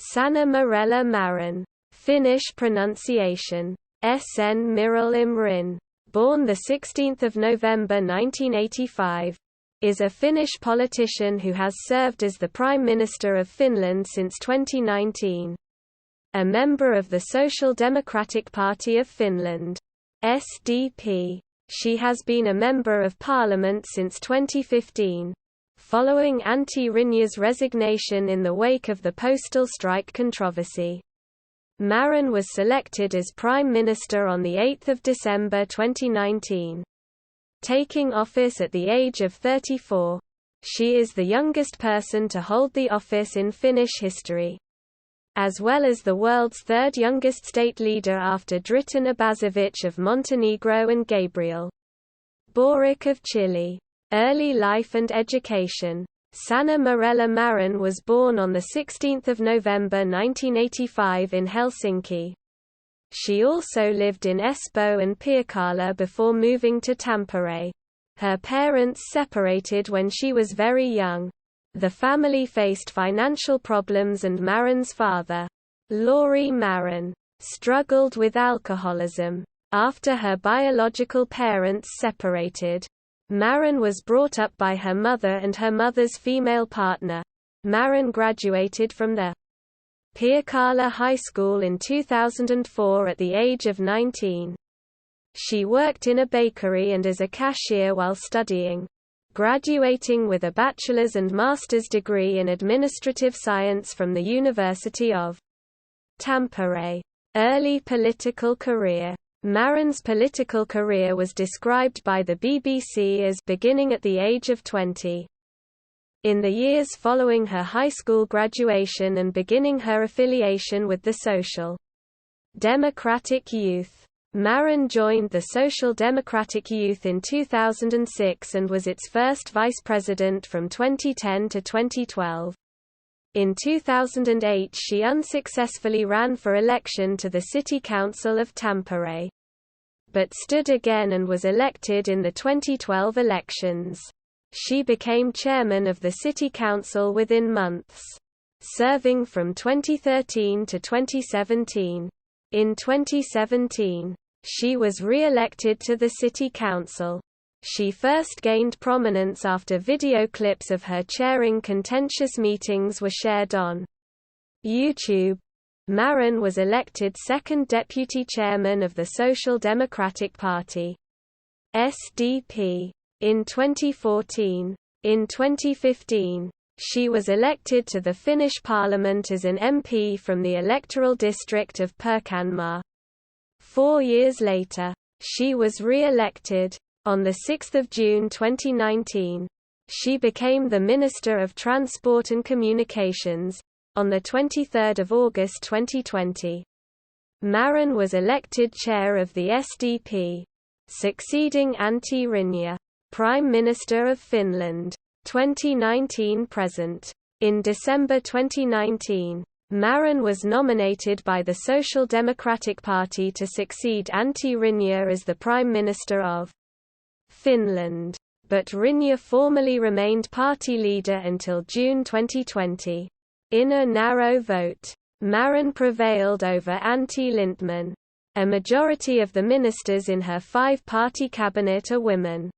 Sanna Marin, Finnish pronunciation, Sen Marin, born 16 November 1985, is a Finnish politician who has served as the Prime Minister of Finland since 2019. A member of the Social Democratic Party of Finland, SDP, she has been a Member of Parliament since 2015. Following Antti Rinne's resignation in the wake of the postal strike controversy. Marin was selected as Prime Minister on 8 December 2019. Taking office at the age of 34. She is the youngest person to hold the office in Finnish history, as well as the world's third youngest state leader after Dritan Abazovic of Montenegro and Gabriel Boric of Chile. Early life and education. Sanna Marin was born on 16 November 1985 in Helsinki. She also lived in Espoo and Pirkala before moving to Tampere. Her parents separated when she was very young. The family faced financial problems and Marin's father, Lauri Marin, struggled with alcoholism. After her biological parents separated, Marin was brought up by her mother and her mother's female partner. Marin graduated from the Pirkala High School in 2004 at the age of 19. She worked in a bakery and as a cashier while studying, graduating with a bachelor's and master's degree in administrative science from the University of Tampere. Early political career. Marin's political career was described by the BBC as beginning at the age of 20. In the years following her high school graduation and beginning her affiliation with the Social Democratic Youth, Marin joined the Social Democratic Youth in 2006 and was its first vice president from 2010 to 2012. In 2008 she unsuccessfully ran for election to the City Council of Tampere, but stood again and was elected in the 2012 elections. She became chairman of the City Council within months, serving from 2013 to 2017. In 2017, she was re-elected to the City Council. She first gained prominence after video clips of her chairing contentious meetings were shared on YouTube. Marin was elected second deputy chairman of the Social Democratic Party, SDP, in 2014. In 2015, she was elected to the Finnish parliament as an MP from the electoral district of Pirkanmaa. 4 years later, she was re-elected. On 6 June 2019, she became the Minister of Transport and Communications. On 23 August 2020, Marin was elected chair of the SDP, succeeding Antti Rinne, Prime Minister of Finland, 2019–present. In December 2019, Marin was nominated by the Social Democratic Party to succeed Antti Rinne as the Prime Minister of Finland, but Rinne formally remained party leader until June 2020. In a narrow vote, Marin prevailed over Antti Lindman. A majority of the ministers in her 5-party cabinet are women,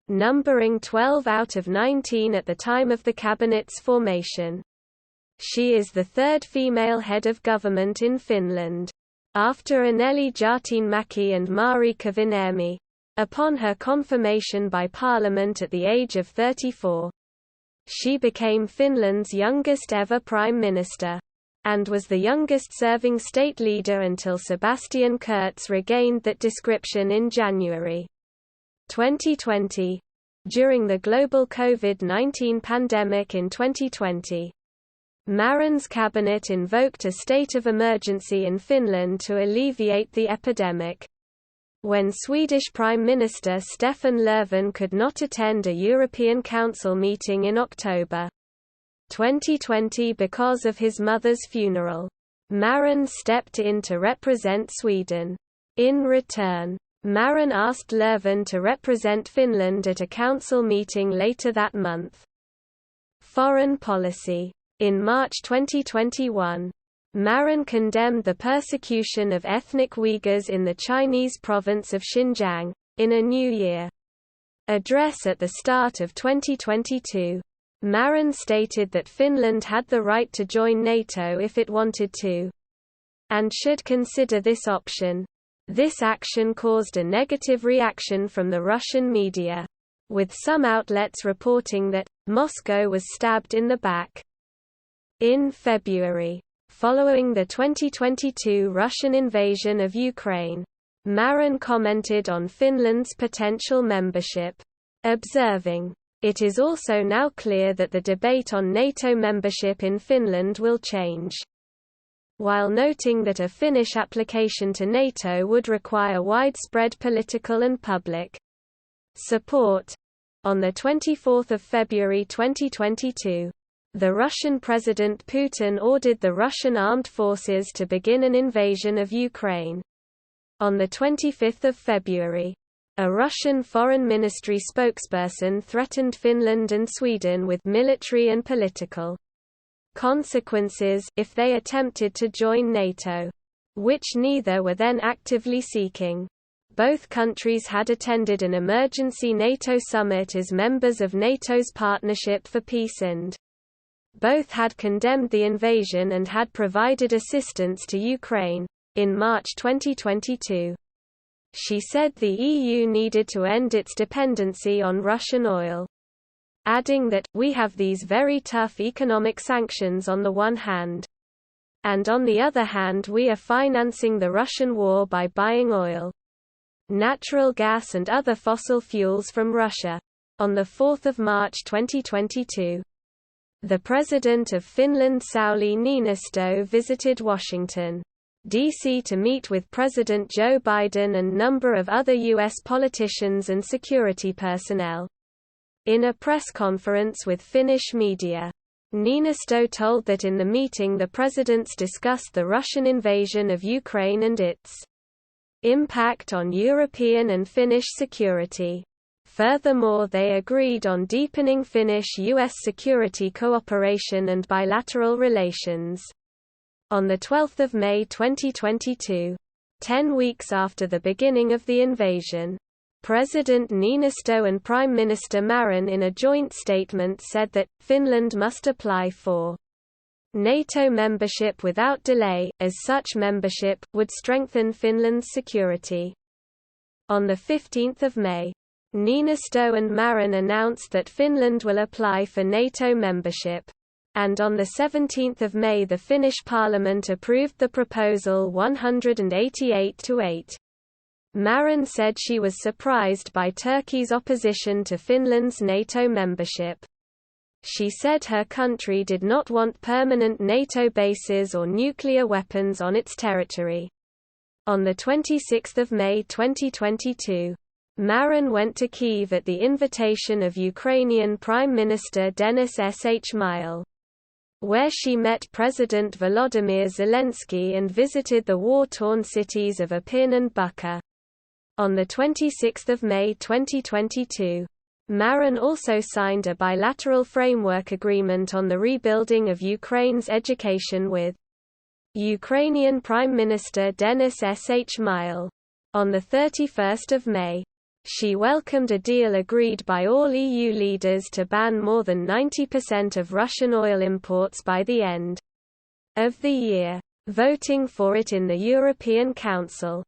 numbering 12 out of 19 at the time of the cabinet's formation. She is the third female head of government in Finland, after Anneli Jautinmäki and Mari Kiviniemi. Upon her confirmation by Parliament at the age of 34, she became Finland's youngest ever Prime Minister, and was the youngest serving state leader until Sebastian Kurz regained that description in January 2020. During the global COVID-19 pandemic in 2020, Marin's cabinet invoked a state of emergency in Finland to alleviate the epidemic. When Swedish Prime Minister Stefan Löfven could not attend a European Council meeting in October 2020 because of his mother's funeral, Marin stepped in to represent Sweden. In return, Marin asked Löfven to represent Finland at a council meeting later that month. Foreign policy. In March 2021, Marin condemned the persecution of ethnic Uyghurs in the Chinese province of Xinjiang. In a New Year address at the start of 2022, Marin stated that Finland had the right to join NATO if it wanted to, and should consider this option. This action caused a negative reaction from the Russian media, with some outlets reporting that Moscow was stabbed in the back. In February, following the 2022 Russian invasion of Ukraine, Marin commented on Finland's potential membership, observing, "It is also now clear that the debate on NATO membership in Finland will change," while noting that a Finnish application to NATO would require widespread political and public support. On 24 February 2022, the Russian President Putin ordered the Russian armed forces to begin an invasion of Ukraine. On 25 February, a Russian Foreign Ministry spokesperson threatened Finland and Sweden with military and political consequences if they attempted to join NATO, which neither were then actively seeking. Both countries had attended an emergency NATO summit as members of NATO's Partnership for Peace, and both had condemned the invasion and had provided assistance to Ukraine. In March 2022, she said the EU needed to end its dependency on Russian oil, adding that, "We have these very tough economic sanctions on the one hand, and on the other hand we are financing the Russian war by buying oil, natural gas and other fossil fuels from Russia." On 4 March 2022, the President of Finland Sauli Niinistö visited Washington, D.C. to meet with President Joe Biden and number of other U.S. politicians and security personnel. In a press conference with Finnish media, Niinistö told that in the meeting the presidents discussed the Russian invasion of Ukraine and its impact on European and Finnish security. Furthermore, they agreed on deepening Finnish-U.S. security cooperation and bilateral relations. On 12 May 2022, 10 weeks after the beginning of the invasion, President Niinistö and Prime Minister Marin in a joint statement said that, Finland must apply for NATO membership without delay, as such membership would strengthen Finland's security. On 15 May, Niinistö and Marin announced that Finland will apply for NATO membership, and on 17 May the Finnish parliament approved the proposal 188-8. Marin said she was surprised by Turkey's opposition to Finland's NATO membership. She said her country did not want permanent NATO bases or nuclear weapons on its territory. On 26 May 2022, Marin went to Kyiv at the invitation of Ukrainian Prime Minister Denis Shmyhal, where she met President Volodymyr Zelensky and visited the war-torn cities of Irpin and Bucha. On 26 May 2022, Marin also signed a bilateral framework agreement on the rebuilding of Ukraine's education with Ukrainian Prime Minister Denis Shmyhal. On 31 May, she welcomed a deal agreed by all EU leaders to ban more than 90% of Russian oil imports by the end of the year, voting for it in the European Council.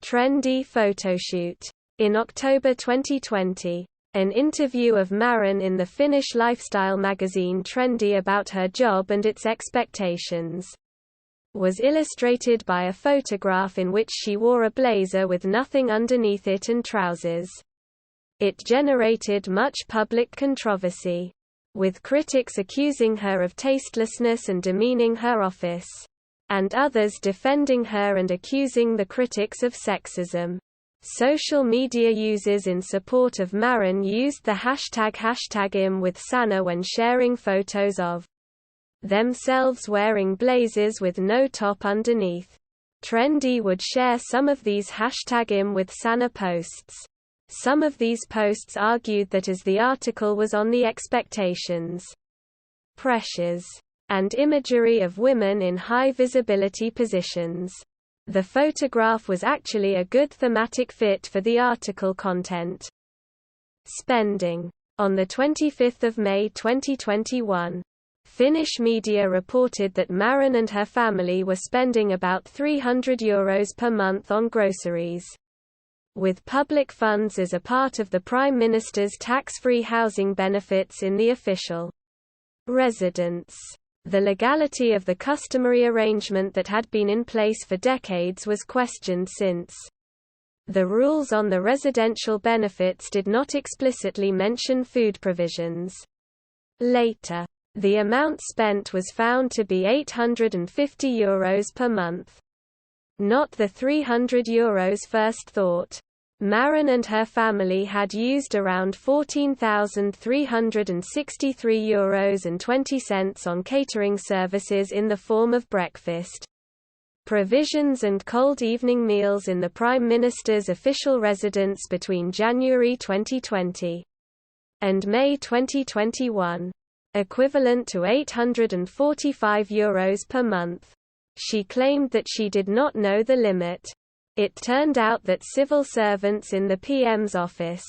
Trendy photoshoot. In October 2020, an interview of Marin in the Finnish lifestyle magazine Trendy about her job and its expectations was illustrated by a photograph in which she wore a blazer with nothing underneath it and trousers. It generated much public controversy, with critics accusing her of tastelessness and demeaning her office, and others defending her and accusing the critics of sexism. Social media users in support of Marin used the hashtag #im with Sanna when sharing photos of themselves wearing blazers with no top underneath. Trendy would share some of these #im with Sanna posts. Some of these posts argued that as the article was on the expectations, pressures, and imagery of women in high-visibility positions. The photograph was actually a good thematic fit for the article content. Spending. On 25 May 2021, Finnish media reported that Marin and her family were spending about €300 per month on groceries. With public funds as a part of the Prime Minister's tax-free housing benefits in the official residence. The legality of the customary arrangement that had been in place for decades was questioned since the rules on the residential benefits did not explicitly mention food provisions. Later, the amount spent was found to be €850 per month. Not the €300 first thought. Marin and her family had used around €14,363.20 on catering services in the form of breakfast provisions and cold evening meals in the Prime Minister's official residence between January 2020 and May 2021, equivalent to €845 per month. She claimed that she did not know the limit. It turned out that civil servants in the PM's office,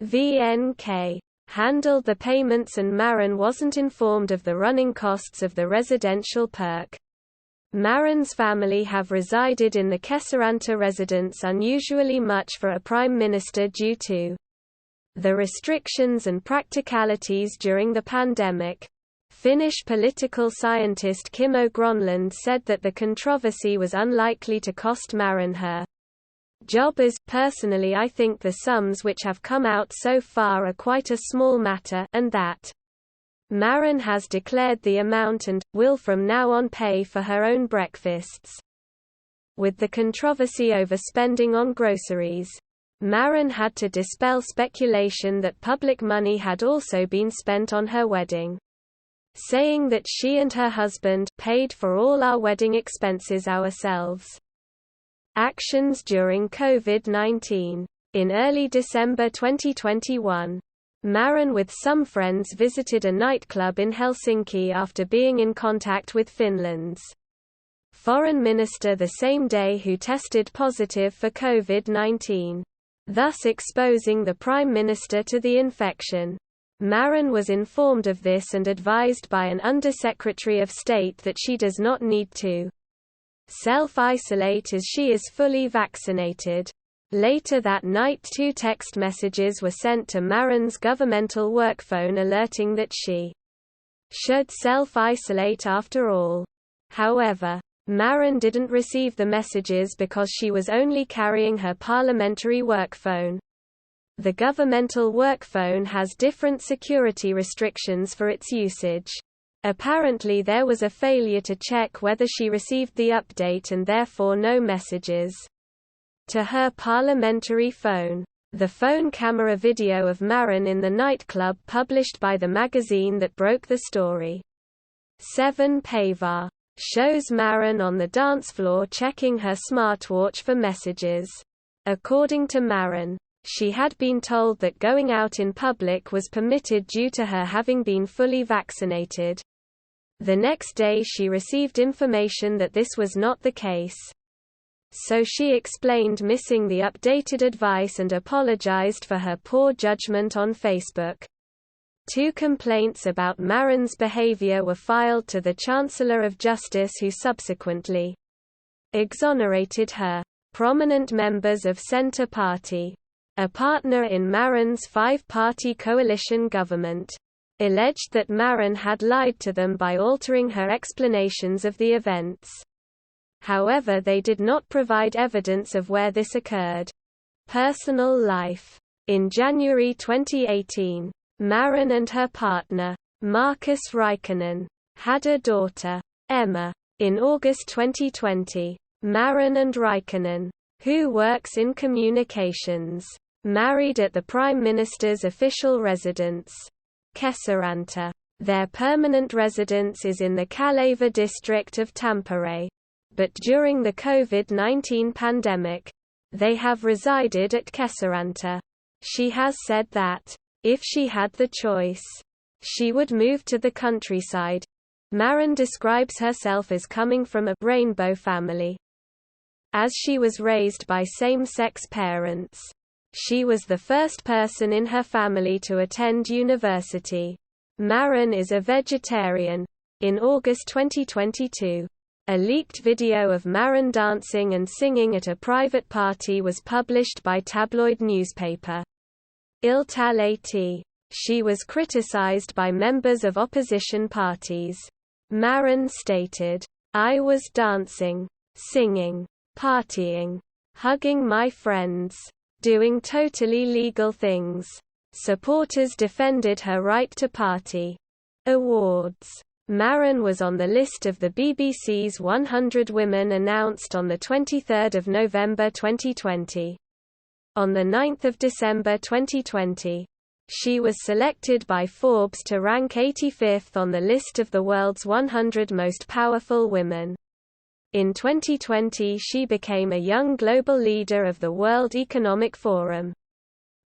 VNK, handled the payments and Marin wasn't informed of the running costs of the residential perk. Marin's family have resided in the Kesäranta residence unusually much for a prime minister due to the restrictions and practicalities during the pandemic. Finnish political scientist Kimmo Gronlund said that the controversy was unlikely to cost Marin her job as, "Personally I think the sums which have come out so far are quite a small matter," and that Marin has declared the amount and will from now on pay for her own breakfasts. With the controversy over spending on groceries, Marin had to dispel speculation that public money had also been spent on her wedding, saying that she and her husband paid for all our wedding expenses ourselves. Actions during COVID-19. In early December 2021, Marin with some friends visited a nightclub in Helsinki after being in contact with Finland's foreign minister the same day who tested positive for COVID-19, thus exposing the Prime Minister to the infection. Marin was informed of this and advised by an Undersecretary of State that she does not need to self-isolate as she is fully vaccinated. Later that night 2 text messages were sent to Marin's governmental work phone alerting that she should self-isolate after all. However, Marin didn't receive the messages because she was only carrying her parliamentary work phone. The governmental work phone has different security restrictions for its usage. Apparently there was a failure to check whether she received the update and therefore no messages to her parliamentary phone. The phone camera video of Marin in the nightclub published by the magazine that broke the story, 7 Päivää, shows Marin on the dance floor checking her smartwatch for messages. According to Marin, she had been told that going out in public was permitted due to her having been fully vaccinated. The next day she received information that this was not the case. So she explained missing the updated advice and apologized for her poor judgment on Facebook. 2 complaints about Marin's behavior were filed to the Chancellor of Justice who subsequently exonerated her. Prominent members of Centre Party, a partner in Marin's 5-party coalition government, alleged that Marin had lied to them by altering her explanations of the events. However, they did not provide evidence of where this occurred. Personal life. In January 2018, Marin and her partner, Markus Räikkönen, had a daughter, Emma. In August 2020, Marin and Räikkönen, who works in communications, married at the Prime Minister's official residence, Kesäranta. Their permanent residence is in the Kaleva district of Tampere. But during the COVID-19 pandemic, they have resided at Kesäranta. She has said that, if she had the choice, she would move to the countryside, Marin describes herself as coming from a rainbow family. As she was raised by same-sex parents. She was the first person in her family to attend university. Marin is a vegetarian. In August 2022, a leaked video of Marin dancing and singing at a private party was published by tabloid newspaper Il Talati. She was criticized by members of opposition parties. Marin stated, "I was dancing, singing, partying, hugging my friends, doing totally legal things." Supporters defended her right to party. Awards. Marin was on the list of the BBC's 100 Women announced on 23 November 2020. On 9 December 2020, she was selected by Forbes to rank 85th on the list of the world's 100 most powerful women. In 2020 she became a young global leader of the World Economic Forum.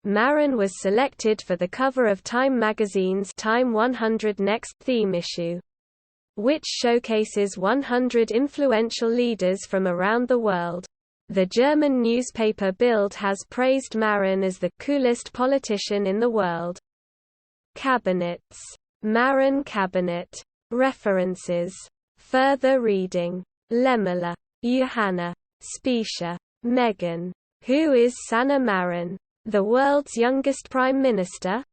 Marin was selected for the cover of Time magazine's Time 100 Next theme issue, which showcases 100 influential leaders from around the world. The German newspaper Bild has praised Marin as the coolest politician in the world. Cabinets. Marin cabinet. References. Further reading. Lemela. Johanna. Spiescher. Megan. Who is Sanna Marin? The world's youngest prime minister?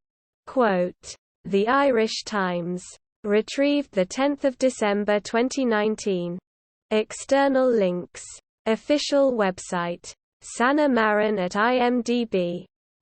Quote. The Irish Times. Retrieved 10 December 2019. External links. Official website. Sanna Marin at IMDb.